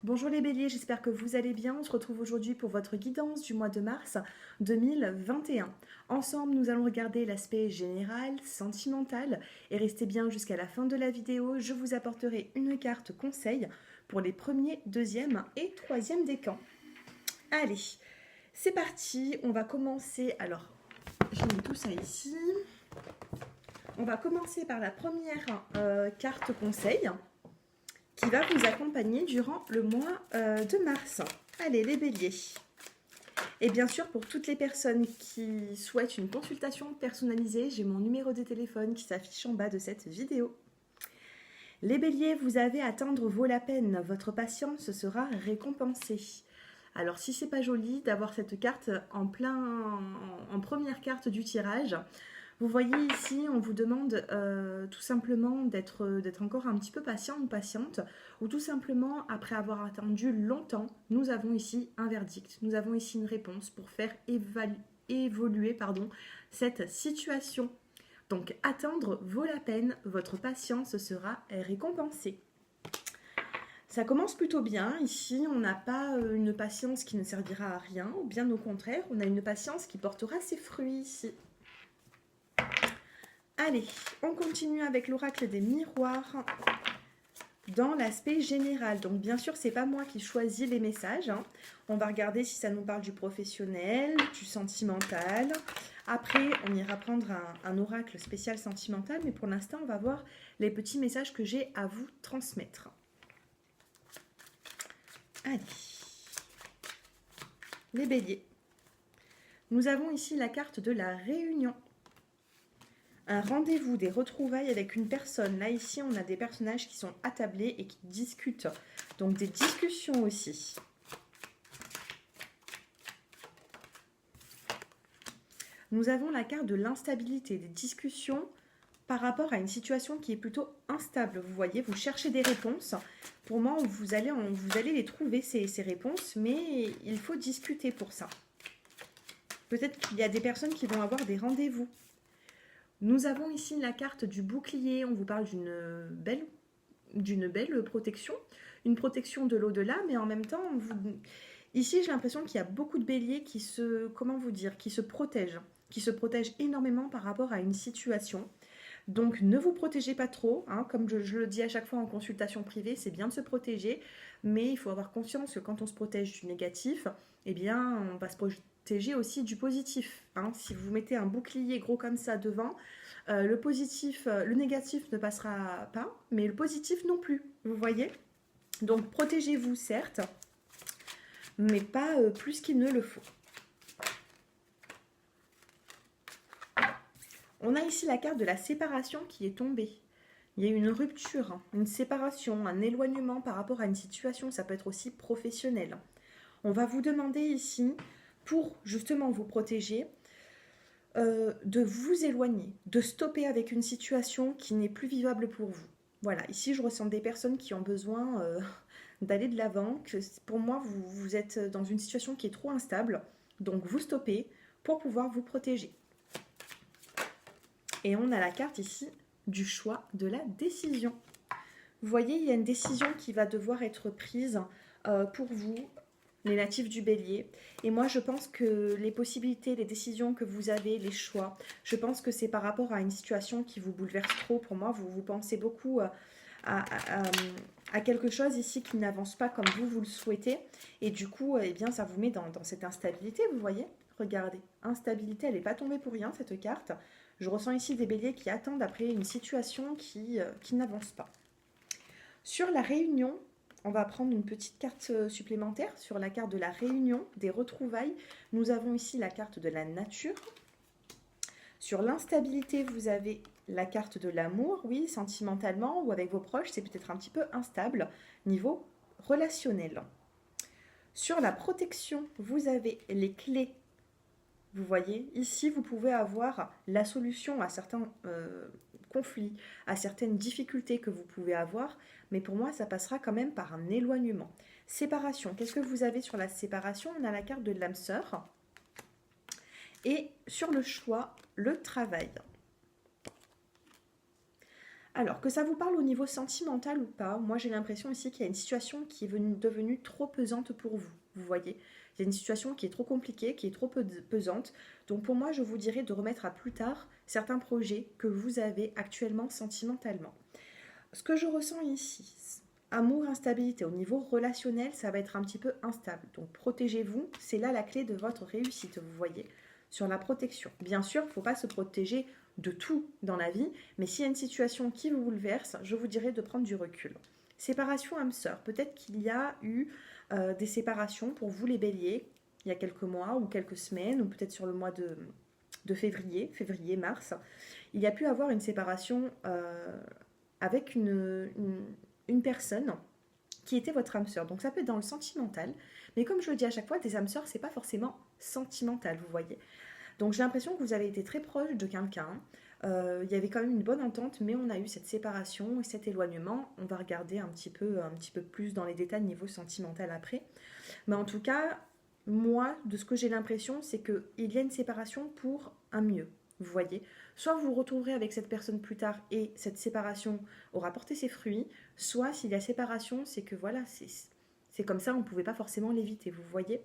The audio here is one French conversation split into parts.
Bonjour les béliers, j'espère que vous allez bien. On se retrouve aujourd'hui pour votre guidance du mois de mars 2021. Ensemble, nous allons regarder l'aspect général, sentimental et restez bien jusqu'à la fin de la vidéo. Je vous apporterai une carte conseil pour les premiers, deuxième et troisième décans. Allez, c'est parti. On va commencer. Alors, j'ai mis tout ça ici. On va commencer par la première carte conseil qui va vous accompagner durant le mois de mars. Allez, les béliers. Et bien sûr, pour toutes les personnes qui souhaitent une consultation personnalisée, j'ai mon numéro de téléphone qui s'affiche en bas de cette vidéo. Les béliers, vous avez à atteindre vos la peine. Votre patience sera récompensée. Alors, si c'est pas joli d'avoir cette carte en première carte du tirage, vous voyez ici, on vous demande tout simplement d'être encore un petit peu patient ou patiente, ou tout simplement, après avoir attendu longtemps, nous avons ici un verdict, nous avons ici une réponse pour faire évoluer cette situation. Donc, attendre vaut la peine, votre patience sera récompensée. Ça commence plutôt bien. Ici, on n'a pas une patience qui ne servira à rien, ou bien au contraire, on a une patience qui portera ses fruits ici. Allez, on continue avec l'oracle des miroirs dans l'aspect général. Donc bien sûr, c'est pas moi qui choisis les messages. On va regarder si ça nous parle du professionnel, du sentimental. Après, on ira prendre un oracle spécial sentimental, mais pour l'instant, on va voir les petits messages que j'ai à vous transmettre. Allez, les béliers. Nous avons ici la carte de la réunion. Un rendez-vous, des retrouvailles avec une personne. Là, ici, on a des personnages qui sont attablés et qui discutent. Donc, des discussions aussi. Nous avons la carte de l'instabilité, des discussions par rapport à une situation qui est plutôt instable. Vous voyez, vous cherchez des réponses. Pour moi, vous allez les trouver, ces réponses, mais il faut discuter pour ça. Peut-être qu'il y a des personnes qui vont avoir des rendez-vous. Nous avons ici la carte du bouclier. On vous parle d'une belle protection. Une protection de l'au-delà, mais en même temps, ici, j'ai l'impression qu'il y a beaucoup de béliers qui se protègent. Qui se protègent énormément par rapport à une situation. Donc, ne vous protégez pas trop. Comme je le dis à chaque fois en consultation privée, c'est bien de se protéger. Mais il faut avoir conscience que quand on se protège du négatif, eh bien, on va se protéger aussi du positif. Si vous mettez un bouclier gros comme ça devant, le négatif ne passera pas, mais le positif non plus. Vous voyez ? Donc, protégez-vous, certes, mais pas plus qu'il ne le faut. On a ici la carte de la séparation qui est tombée. Il y a une rupture, une séparation, un éloignement par rapport à une situation. Ça peut être aussi professionnel. On va vous demander ici, pour justement vous protéger, de vous éloigner, de stopper avec une situation qui n'est plus vivable pour vous. Voilà, ici je ressens des personnes qui ont besoin d'aller de l'avant, que pour moi vous êtes dans une situation qui est trop instable, donc vous stoppez pour pouvoir vous protéger. Et on a la carte ici du choix de la décision. Vous voyez, il y a une décision qui va devoir être prise pour vous, les natifs du bélier. Et moi, je pense que les possibilités, les décisions que vous avez, les choix, je pense que c'est par rapport à une situation qui vous bouleverse trop. Pour moi, vous pensez beaucoup à quelque chose ici qui n'avance pas comme vous le souhaitez. Et du coup, eh bien, ça vous met dans cette instabilité, vous voyez ? Regardez, instabilité, elle n'est pas tombée pour rien, cette carte. Je ressens ici des béliers qui attendent après une situation qui n'avance pas. Sur la réunion, on va prendre une petite carte supplémentaire. Sur la carte de la réunion, des retrouvailles, nous avons ici la carte de la nature. Sur l'instabilité, vous avez la carte de l'amour. Oui, sentimentalement ou avec vos proches, c'est peut-être un petit peu instable niveau relationnel. Sur la protection, vous avez les clés. Vous voyez, ici, vous pouvez avoir la solution à certains conflits, à certaines difficultés que vous pouvez avoir, mais pour moi, ça passera quand même par un éloignement. Séparation, qu'est-ce que vous avez sur la séparation ? On a la carte de l'âme sœur. Et sur le choix, le travail. Alors, que ça vous parle au niveau sentimental ou pas, moi j'ai l'impression ici qu'il y a une situation qui est devenue trop pesante pour vous. Vous voyez, il y a une situation qui est trop compliquée, qui est trop pesante. Donc pour moi, je vous dirais de remettre à plus tard certains projets que vous avez actuellement sentimentalement. Ce que je ressens ici, amour, instabilité. Au niveau relationnel, ça va être un petit peu instable. Donc protégez-vous, c'est là la clé de votre réussite, vous voyez, sur la protection. Bien sûr, il ne faut pas se protéger de tout dans la vie, mais s'il y a une situation qui vous bouleverse, je vous dirais de prendre du recul. Séparation âme-sœur. Peut-être qu'il y a eu des séparations pour vous les béliers, il y a quelques mois ou quelques semaines, ou peut-être sur le mois de février-mars. Il y a pu avoir une séparation avec une personne qui était votre âme sœur. Donc ça peut être dans le sentimental, mais comme je le dis à chaque fois, des âmes sœurs, c'est pas forcément sentimental, vous voyez. Donc j'ai l'impression que vous avez été très proche de quelqu'un. Il y avait quand même une bonne entente, mais on a eu cette séparation et cet éloignement. On va regarder un petit peu plus dans les détails niveau sentimental après. Mais en tout cas, moi, de ce que j'ai l'impression, c'est qu'il y a une séparation pour un mieux. Vous voyez, soit vous vous retrouverez avec cette personne plus tard et cette séparation aura porté ses fruits, soit s'il y a séparation, c'est que voilà, c'est comme ça, on ne pouvait pas forcément l'éviter, vous voyez.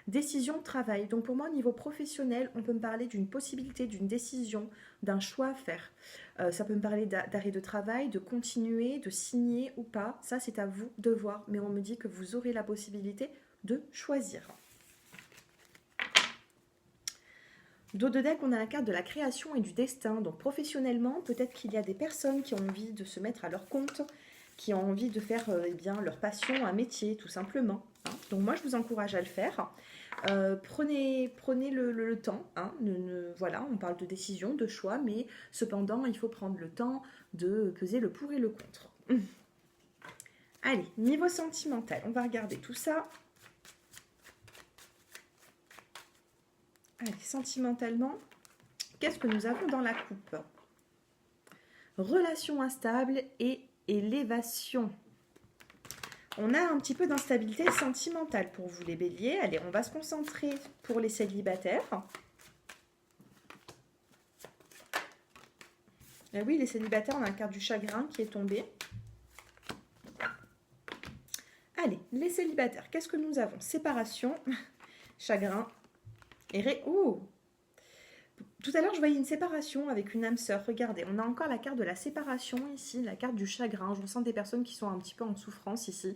Décision de travail. Donc pour moi, au niveau professionnel, on peut me parler d'une possibilité, d'une décision, d'un choix à faire. Ça peut me parler d'arrêt de travail, de continuer, de signer ou pas. Ça, c'est à vous de voir. Mais on me dit que vous aurez la possibilité de choisir. Dos de deck, on a la carte de la création et du destin. Donc professionnellement, peut-être qu'il y a des personnes qui ont envie de se mettre à leur compte, qui ont envie de faire leur passion, un métier, tout simplement. Hein. Donc moi, je vous encourage à le faire. Prenez le temps. Hein. Voilà, on parle de décision, de choix, mais cependant, il faut prendre le temps de peser le pour et le contre. Allez, niveau sentimental, on va regarder tout ça. Allez, sentimentalement, qu'est-ce que nous avons dans la coupe? Relation instable et élévation. On a un petit peu d'instabilité sentimentale pour vous les béliers. Allez, on va se concentrer pour les célibataires. Et oui, les célibataires, on a la carte du chagrin qui est tombée. Allez, les célibataires, qu'est-ce que nous avons? Séparation, chagrin et oh! Tout à l'heure, je voyais une séparation avec une âme sœur. Regardez, on a encore la carte de la séparation ici, la carte du chagrin. Je ressens des personnes qui sont un petit peu en souffrance ici,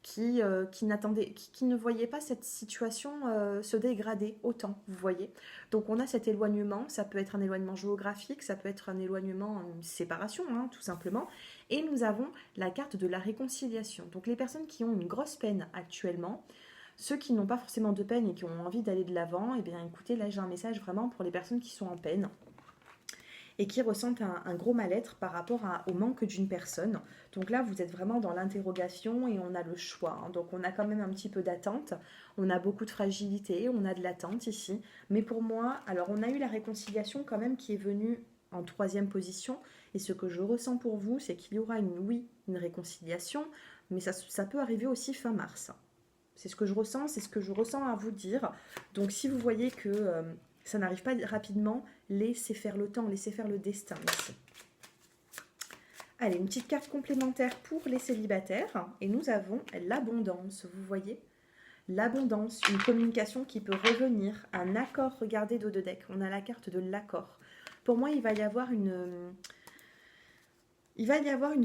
qui ne voyaient pas cette situation se dégrader autant, vous voyez. Donc on a cet éloignement, ça peut être un éloignement géographique, ça peut être un éloignement, une séparation, hein, tout simplement. Et nous avons la carte de la réconciliation. Donc les personnes qui ont une grosse peine actuellement, ceux qui n'ont pas forcément de peine et qui ont envie d'aller de l'avant, eh bien écoutez, là j'ai un message vraiment pour les personnes qui sont en peine et qui ressentent un gros mal-être par rapport au manque d'une personne. Donc là, vous êtes vraiment dans l'interrogation et on a le choix. Hein. Donc on a quand même un petit peu d'attente, on a beaucoup de fragilité, on a de l'attente ici. Mais pour moi, alors on a eu la réconciliation quand même qui est venue en 3e position. Et ce que je ressens pour vous, c'est qu'il y aura une réconciliation, mais ça peut arriver aussi fin mars. C'est ce que je ressens, c'est ce que je ressens à vous dire. Donc si vous voyez que ça n'arrive pas rapidement, laissez faire le temps, laissez faire le destin ici. Allez, une petite carte complémentaire pour les célibataires. Et nous avons l'abondance, vous voyez? L'abondance, une communication qui peut revenir, un accord. Regardez dos de deck, on a la carte de l'accord. Pour moi, il va y avoir une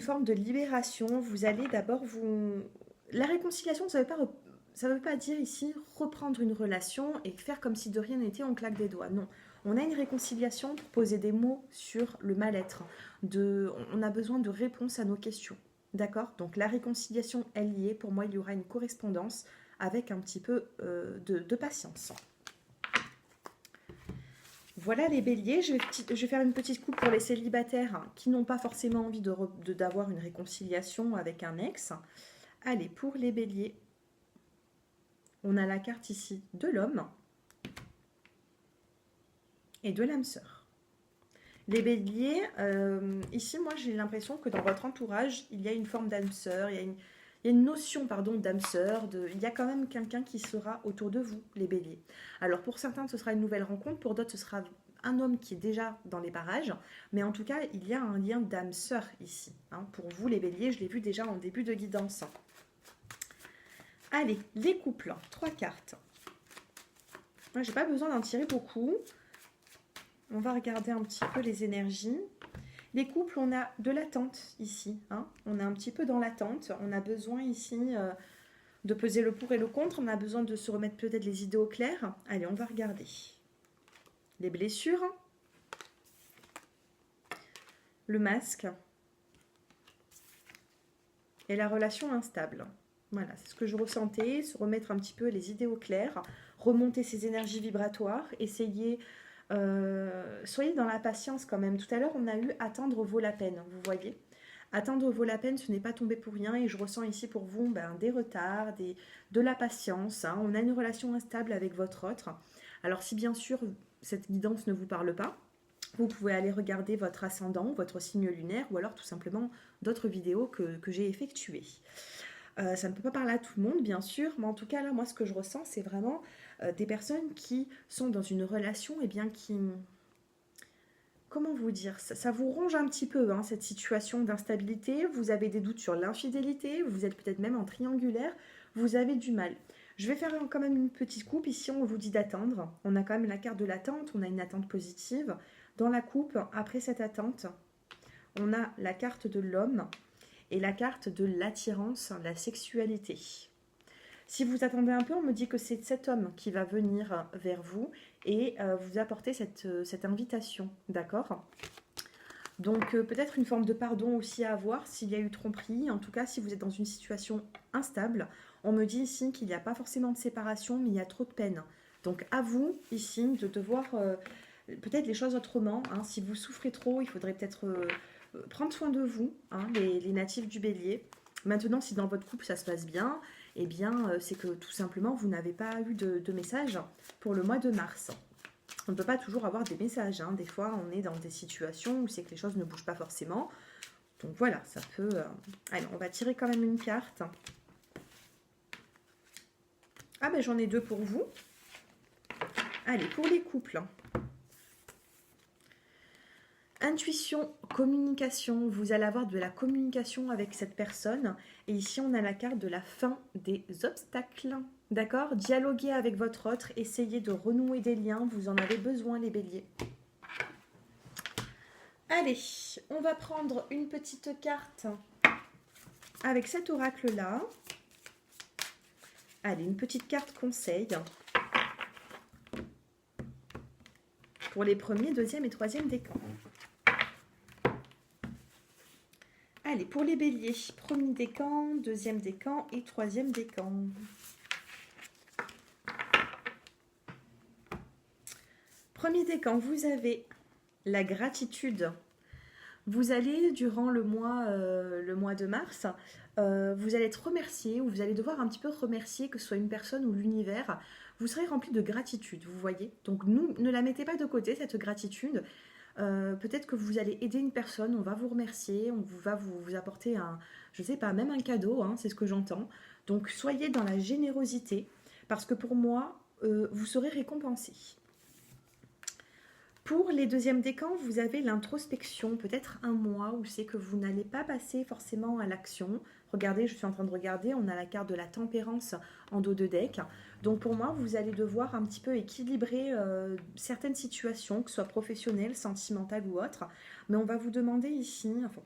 forme de libération. Vous allez d'abord vous... La réconciliation, ça ne veut pas dire ici reprendre une relation et faire comme si de rien n'était, on claque des doigts. Non, on a une réconciliation pour poser des mots sur le mal-être. On a besoin de réponses à nos questions. D'accord? Donc la réconciliation, elle y est. Pour moi, il y aura une correspondance avec un petit peu de patience. Voilà les béliers. Je vais faire une petite coupe pour les célibataires qui n'ont pas forcément envie d'avoir une réconciliation avec un ex. Allez, pour les béliers, on a la carte ici de l'homme et de l'âme sœur. Les béliers, ici, moi, j'ai l'impression que dans votre entourage, il y a une forme d'âme sœur, il y a une notion, d'âme sœur, il y a quand même quelqu'un qui sera autour de vous, les béliers. Alors, pour certains, ce sera une nouvelle rencontre, pour d'autres, ce sera un homme qui est déjà dans les parages, mais en tout cas, il y a un lien d'âme sœur ici. Hein. Pour vous, les béliers, je l'ai vu déjà en début de guidance. Allez, les couples, 3 cartes. Moi, j'ai pas besoin d'en tirer beaucoup. On va regarder un petit peu les énergies. Les couples, on a de l'attente ici. Hein. On est un petit peu dans l'attente. On a besoin ici de peser le pour et le contre. On a besoin de se remettre peut-être les idées au clair. Allez, on va regarder. Les blessures. Le masque. Et la relation instable. Voilà, c'est ce que je ressentais. Se remettre un petit peu les idées au clair. Remonter ses énergies vibratoires. Essayer... soyez dans la patience quand même. Tout à l'heure, on a eu attendre vaut la peine, vous voyez. Attendre vaut la peine, ce n'est pas tombé pour rien. Et je ressens ici pour vous des retards, de la patience. Hein. On a une relation instable avec votre autre. Alors si bien sûr, cette guidance ne vous parle pas, vous pouvez aller regarder votre ascendant, votre signe lunaire, ou alors tout simplement d'autres vidéos que j'ai effectuées. Ça ne peut pas parler à tout le monde, bien sûr, mais en tout cas, là, moi, ce que je ressens, c'est vraiment des personnes qui sont dans une relation, et bien qui... Comment vous dire, ça vous ronge un petit peu, hein, cette situation d'instabilité. Vous avez des doutes sur l'infidélité, vous êtes peut-être même en triangulaire, vous avez du mal. Je vais faire quand même une petite coupe. Ici, on vous dit d'attendre. On a quand même la carte de l'attente, on a une attente positive. Dans la coupe, après cette attente, on a la carte de l'homme et la carte de l'attirance, la sexualité. Si vous attendez un peu, on me dit que c'est cet homme qui va venir vers vous et vous apporter cette invitation, d'accord? Donc peut-être une forme de pardon aussi à avoir s'il y a eu tromperie. En tout cas, si vous êtes dans une situation instable, on me dit ici qu'il n'y a pas forcément de séparation, mais il y a trop de peine. Donc à vous ici de devoir peut-être les choses autrement. Hein. Si vous souffrez trop, il faudrait peut-être prendre soin de vous, hein, les natifs du bélier. Maintenant, si dans votre couple ça se passe bien, eh bien, c'est que tout simplement, vous n'avez pas eu de message pour le mois de mars. On ne peut pas toujours avoir des messages. Hein. Des fois, on est dans des situations où c'est que les choses ne bougent pas forcément. Donc voilà, ça peut... Allez, on va tirer quand même une carte. Ah ben, j'en ai 2 pour vous. Allez, pour les couples. Intuition, communication, vous allez avoir de la communication avec cette personne. Et ici, on a la carte de la fin des obstacles. D'accord? Dialoguez avec votre autre, essayez de renouer des liens, vous en avez besoin les béliers. Allez, on va prendre une petite carte avec cet oracle-là. Allez, une petite carte conseil. Pour les premiers, deuxième et troisième décans. Allez, pour les béliers, premier décan, deuxième décan et troisième décan. Premier décan, vous avez la gratitude. Vous allez, durant le mois de mars, vous allez être remercié, ou vous allez devoir un petit peu remercier, que ce soit une personne ou l'univers. Vous serez rempli de gratitude, vous voyez. Donc, ne la mettez pas de côté, cette gratitude. Peut-être que vous allez aider une personne, on va vous remercier, on va vous apporter je sais pas, même un cadeau, hein, c'est ce que j'entends. Donc soyez dans la générosité, parce que pour moi, vous serez récompensé. Pour les deuxièmes décans, vous avez l'introspection, peut-être un mois où c'est que vous n'allez pas passer forcément à l'action. Regardez, je suis en train de regarder, on a la carte de la tempérance en dos de deck. Donc pour moi, vous allez devoir un petit peu équilibrer certaines situations, que ce soit professionnelles, sentimentales ou autres. Mais on va vous demander ici, enfin,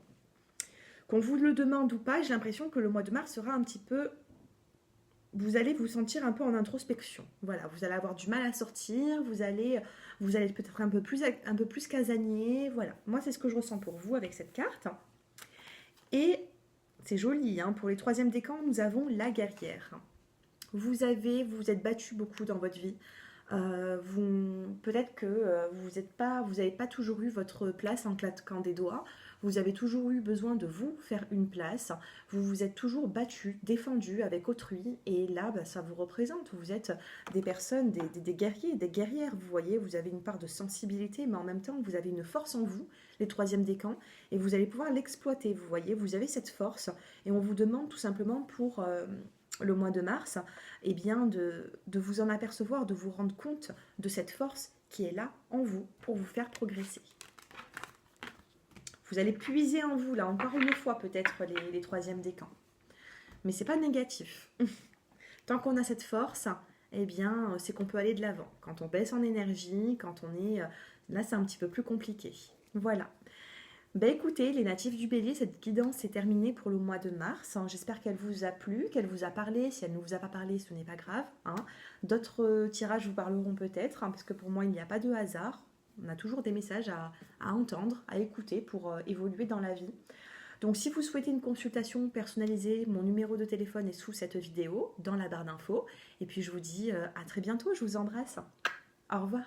qu'on vous le demande ou pas, j'ai l'impression que le mois de mars sera un petit peu... Vous allez vous sentir un peu en introspection. Voilà, vous allez avoir du mal à sortir, vous allez peut-être un peu plus casanier. Voilà, moi c'est ce que je ressens pour vous avec cette carte. Et c'est joli, hein. Pour les troisièmes décans, nous avons la guerrière. Vous êtes battu beaucoup dans votre vie. Peut-être que vous n'avez pas toujours eu votre place en claquant des doigts. Vous avez toujours eu besoin de vous faire une place. Vous vous êtes toujours battu, défendu avec autrui. Et là, ça vous représente. Vous êtes des personnes, des guerriers, des guerrières. Vous voyez, vous avez une part de sensibilité, mais en même temps, vous avez une force en vous, les troisièmes décans, et vous allez pouvoir l'exploiter. Vous voyez, vous avez cette force. Et on vous demande tout simplement pour... le mois de mars, eh bien de vous en apercevoir, de vous rendre compte de cette force qui est là en vous pour vous faire progresser. Vous allez puiser en vous, là, encore une fois, peut-être les troisièmes décans. Mais c'est pas négatif. Tant qu'on a cette force, eh bien, c'est qu'on peut aller de l'avant. Quand on baisse en énergie, quand on est... Là, c'est un petit peu plus compliqué. Voilà. Ben écoutez, les natifs du Bélier, cette guidance est terminée pour le mois de mars. J'espère qu'elle vous a plu, qu'elle vous a parlé. Si elle ne vous a pas parlé, ce n'est pas grave. D'autres tirages vous parleront peut-être, parce que pour moi, il n'y a pas de hasard. On a toujours des messages à entendre, à écouter pour évoluer dans la vie. Donc si vous souhaitez une consultation personnalisée, mon numéro de téléphone est sous cette vidéo, dans la barre d'infos. Et puis je vous dis à très bientôt, je vous embrasse. Au revoir.